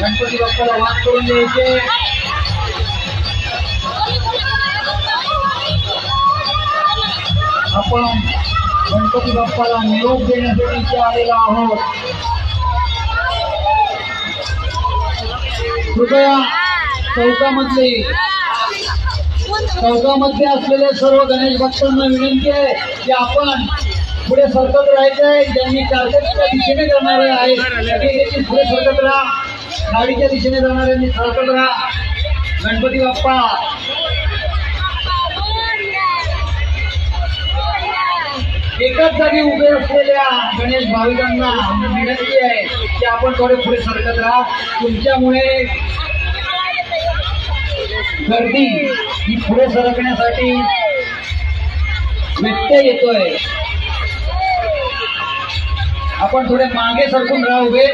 गणपती बाप्पाला वाद करून द्यायचे। आपण गणपती बाप्पाला निरोप देण्यासाठी इथे आलेलो आहोत। कृपया चौकामध्ये असलेले सर्व गणेश भक्तांना विनंती आहे की आपण पुढे सरकत राहायचंय। ज्यांनी टार्गेटच्या दिशेने जाणारे आहेत पुढे सरकत राहा, गाडीच्या दिशेने जाणाऱ्यांनी सरकत राहा। गणपती बाप्पा एकाच जागी उभे असलेल्या गणेश भाविकांना विनंती आहे की आपण थोडे पुढे सरकत राहा। तुमच्यामुळे गर्दी ही पुढे सरकण्यासाठी व्यत्यय येतोय। आपण थोडे मागे सरकून राहा उभे।